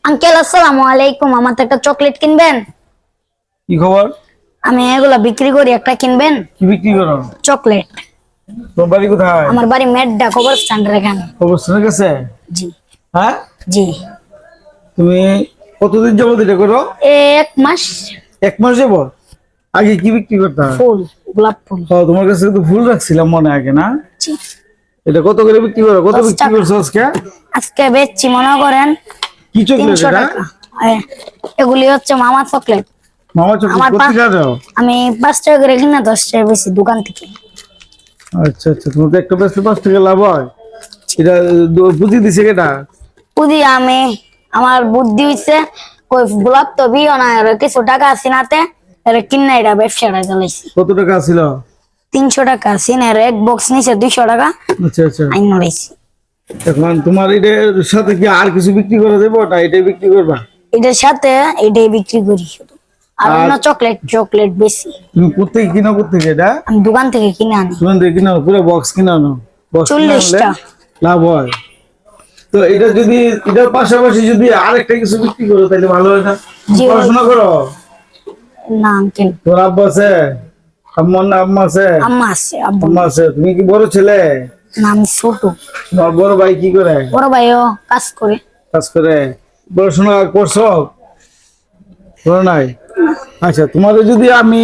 Uncle আসসালামু আলাইকুম, আমার তো একটা চকলেট কিনবেন? কি খবর? আমি এগুলা বিক্রি করি, একটা কিনবেন? কি বিক্রি করো? চকলেট। তোর বাড়ি কোথায়? আমার বাড়ি মেড্ডা, কবরস্থানের এখানে। অবস্থানের কাছে? জি হ্যাঁ, জি। তুমি কতদিন যাবত এটা করো? 1 মাস। 1 মাস যাবত? আগে কি বিক্রি করতে? ফুল, গোলাপ ফুল। তোমার কাছে তো ফুল রাখছিলাম মনে আগে, না? জি। এটা কত করে বিক্রি করো? কত 10 বিক্রি টাকা। করছো আজকে? আজকে বেচছি মনে করেন কি চকলেট 300 এটা? টাকা। এগুলি হচ্ছে মামা চকলেট। মামা চকলেট আমার কত টাকা দাও? আমি 5 টাকা করে কিনা 10 টাকা বেশি দোকান থেকে। আচ্ছা আচ্ছা, তোমার তো একটা বেচলে 5 টাকা লাভ হয়। এটা বুঝি দিছে কেটা? বুদ্ধি আমার বুদ্ধি হইছে, ওই গোলাপ তো বিও না, কিছু টাকা আছে নাতে কিনা এটা ব্যবসাটা চালাইছি। কত টাকা ছিল? 300 টাকা সিনের এক বক্স নিছে 200 টাকা আচ্ছা আচ্ছা। আইন নড়াইছি। এখন তোমার এটার সাথে কি আর কিছু বিক্রি করে দেবো, না এটাই বিক্রি করবা? এটার সাথে এটাই বিক্রি করি শুধু। আর অন্য চকলেট বেশি। তুমি কোথেকে কিনো, কোথেকে এটা? আমি দোকান থেকে কিনে আনি। দোকান থেকে কিনো? পুরো বক্স কিনো না? বক্স 40টা। লাভ হয়। তো এটা যদি এটার পাশাপাশি যদি আরেকটা কিছু বিক্রি করো তাহলে ভালো হয় না? জি। পড়াশোনা করো? না আঙ্কেল। তোর আব্বা আছে? আম্মা না আম্মা আছে? আম্মা আছে, আব্বু আম্মা আছে। তুমি কি বড় ছেলে? না, আমি ছোট। তোমার বড় ভাই কি করে? বড় ভাইও কাজ করে। কাজ করে? পড়াশোনা করছো? করো নাই? আচ্ছা, তোমার যদি আমি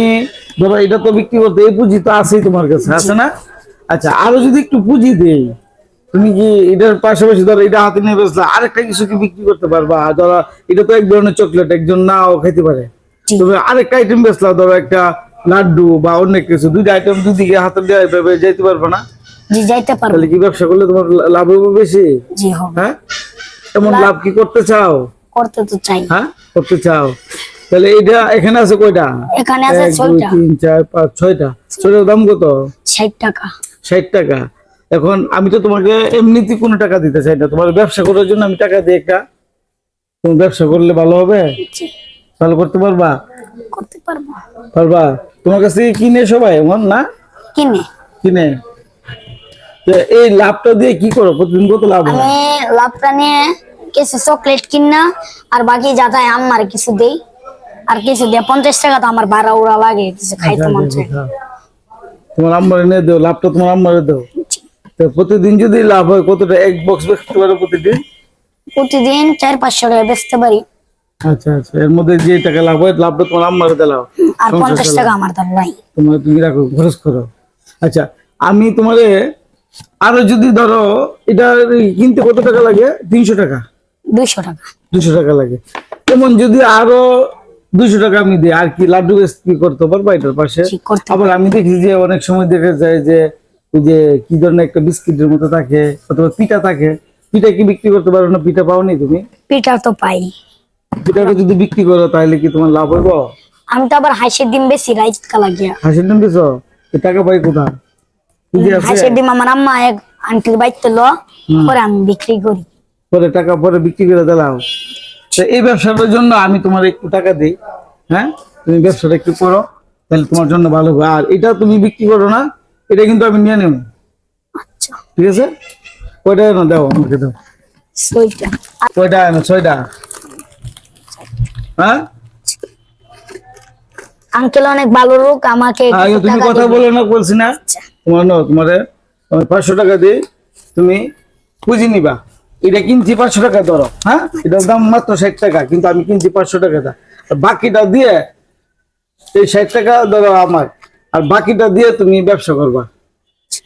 ধরো এটা তো বিক্রি করতে এই পুঁজি তো আছেই তোমার কাছে, আছে না? আচ্ছা, আরো যদি একটু পুঁজি দেই, তুমি কি এটার পাশাপাশি ধরো এটা হাতে নিয়ে বেসলা আরেকটা কিছু কি বিক্রি করতে পারবা? ধরো এটা তো এক ধরনের চকলেট, একজন নাও খেতে পারে। জি। তবে আরেকটা আইটেম বেসলা, ধরো একটা লাড্ডু বা অন্য কিছু, দুইটা আইটেম দুদিকে হাতে দেওয়া এভাবে যাইতে পারবে না? জি, যাইতে পারবো। তাহলে কি ব্যবসা করলে তোমার লাভ হবে বেশি? জি হবে। হ্যাঁ, এমন লাভ কি করতে চাও? করতে তো চাই। হ্যাঁ, করতে চাও। তাহলে এটা এখানে আছে কয়টা? এখানে আছে 1 2 6টা। 3 4 5 6টা। 6টার দাম কত? 60 টাকা। 60 টাকা। এখন আমি তো তোমাকে এমনিতে কোনো টাকা দিতে চাই না, তোমার ব্যবসা করার জন্য আমি টাকা দিই একটা। তুমি ব্যবসা করলে ভালো হবে? জি, ভালো করতে পারবা? করতে পারবো। পারবা? তোমার কাছে কিনে সবাই এমন না? কিনে। কিনে। তো এই লাভটা দিয়ে কি করো? প্রতিদিন কত লাভ হয়? আমি লাভটা নিয়ে কিছু চকলেট কিনা আর বাকি যা যায় আম্মার কিছু দেই। আর কিছু দিয়ে 50 টাকা তো আমার ভাড়া উড়া লাগে, কিছু খাইতে মন চায়। তোমার আম্মারে নিয়ে দেও, লাভটা তোমার আম্মারে দেও। তো প্রতিদিন যদি লাভ হয় কতটা? এক বক্স বেচতে পারো প্রতিদিন? প্রতিদিন 400-500 টাকা বেচতে পারি। আচ্ছা আচ্ছা, এর মধ্যে যে টাকা লাভ হয় লাভটা তোমার আম্মারে দিলাও, আর 50 টাকা আমার তার নাই। তুমি রাখো, খরচ করো। আচ্ছা, আমি তোমারে আরো যদি ধরো এটা কিনতে কত টাকা লাগে? 300 টাকা? 200 টাকা। 200 টাকা লাগে। যেমন যদি আরো 200 টাকা আমি দিই, আর কি লাড্ডু কি করতে পারবো এটার পাশে? জি, করতে আবার আমি দেখি যে অনেক সময় দেখা যায় যে ওই যে কি ধরনের একটা বিস্কিটের মতো থাকে অথবা পিঠা থাকে, পিঠা কি বিক্রি করতে পারো না? পিঠা পাওনি তুমি? পিঠা তো পাই। পিঠাটা যদি বিক্রি করো তাহলে কি তোমার লাভ হইব? আমি তো আবার হাঁসের ডিম বেশি রাইত কালা গিয়া। হাসির ডিম বেচো? টাকা পাই কোথায়? পুঁজি আছে? হাঁসের ডিম আমার আম্মা এক আন্টির বাইতে লো, পরে আমি বিক্রি করি। পরে টাকা পরে বিক্রি করে দিলাম। তো এই ব্যবসাটার জন্য আমি তোমার একটু টাকা দিই। হ্যাঁ, তুমি ব্যবসাটা একটু করো, তাহলে তোমার জন্য ভালো হবে। আর এটা তুমি বিক্রি করো না, এটা কিন্তু আমি নিয়ে নেব। আচ্ছা, ঠিক আছে? কয়টা এনো দাও আমাকে, দাও। 6টা। কয়টা এনো? 6টা? হ্যাঁ, আঙ্কেল অনেক ভালো লোক, আমাকে আগে কিছু তুমি টাকা কথা দিবে। বলো না, বলছি না? আচ্ছা। তোমারে আমি 500 টাকা দিই, তুমি পুঁজি নিবা। এটা কিনছি 500 টাকা ধরো, হ্যাঁ, এটার দাম মাত্র 60 টাকা, কিন্তু আমি কিনছি 500 টাকা দা। আর বাকিটা দিয়ে এই 60 টাকা ধরো আমার, আর বাকিটা দিয়ে তুমি ব্যবসা করবা।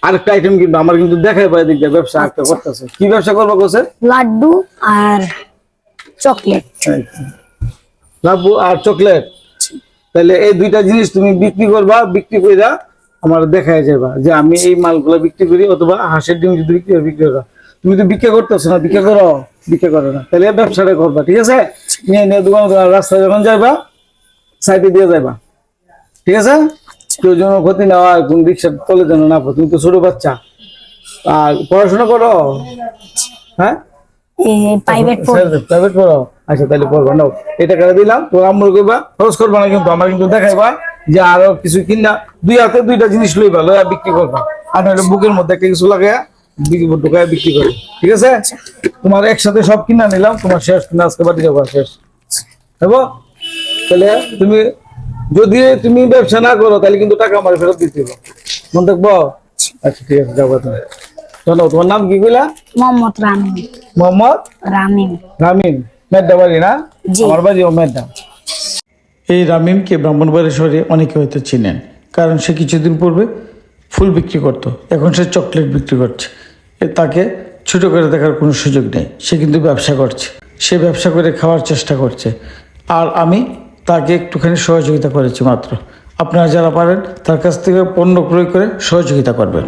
আরেকটা আইটেম কিনবা, আমার কিন্তু দেখাই পাই দিক দিয়ে ব্যবসা একটা করতেছে। কি ব্যবসা করবা কোসে? লাড্ডু আর চকলেট। লাড্ডু আর চকলেট। তাহলে এই দুইটা জিনিস তুমি বিক্রি করবা, বিক্রি কইরা আমার দেখাই যাবা যে আমি এই মালগুলো বিক্রি করি, অথবা হাঁসের ডিম যদি বিক্রি করো। তুমি তো বিক্রি করতেছো না, বিক্রি করো? বিক্রি করো না, তাহলে এই ব্যবসাটা করবা। ঠিক আছে? নিয়ে নিয়ে দোকান রাস্তায় যখন যাইবা সাইডে দিয়ে যাইবা। ঠিক আছে? কেউ যেন ক্ষতি না হয়, কোন রিক্সা তলে যেন না পড়ে। তুমি তো ছোট বাচ্চা, আর পড়াশোনা করো? হ্যাঁ, প্রাইভেট প্রাইভেট পড়ো? আচ্ছা, তাহলে পড়বা। নাও, এই টাকাটা দিলাম, তোর আম্মুর কইবা খরচ করবা না, কিন্তু আমার কিন্তু দেখাইবা যে আরো কিছু কিনা দুই হাতে দুইটা জিনিস লইবা, লইয়া বিক্রি করবা। আর নাহলে বুকের মধ্যে একটা কিছু লাগাইয়া ঢোকায় বিক্রি করে, ঠিক আছে? তোমার একসাথে সব কিনা নিলাম, তোমার শেষ, তুমি আজকে বাড়ি যাবো, শেষ দেবো। তাহলে তুমি যদি তুমি ব্যবসা না করো তাহলে কিন্তু টাকা আমার ফেরত দিতে হবে, মনে থাকবো? আচ্ছা ঠিক আছে, যাবো তুমি। চলো, তোমার নাম কি কইলা? মোহাম্মদ রামিম। মোহাম্মদ রামিম। রামিম, মেড্ডা বাড়ি না? জি। আমার বাড়িও মেড্ডা। এই রামিমকে ব্রাহ্মণবাড়ি শহরে অনেকে হয়তো চিনেন, কারণ সে কিছুদিন পূর্বে ফুল বিক্রি করত, এখন সে চকলেট বিক্রি করছে। তাকে ছোট করে দেখার কোনো সুযোগ নেই, সে কিন্তু ব্যবসা করছে, সে ব্যবসা করে খাওয়ার চেষ্টা করছে। আর আমি তাকে একটুখানি সহযোগিতা করেছি মাত্র। আপনারা যারা পারেন তার কাছ থেকে পণ্য ক্রয় করে সহযোগিতা করবেন।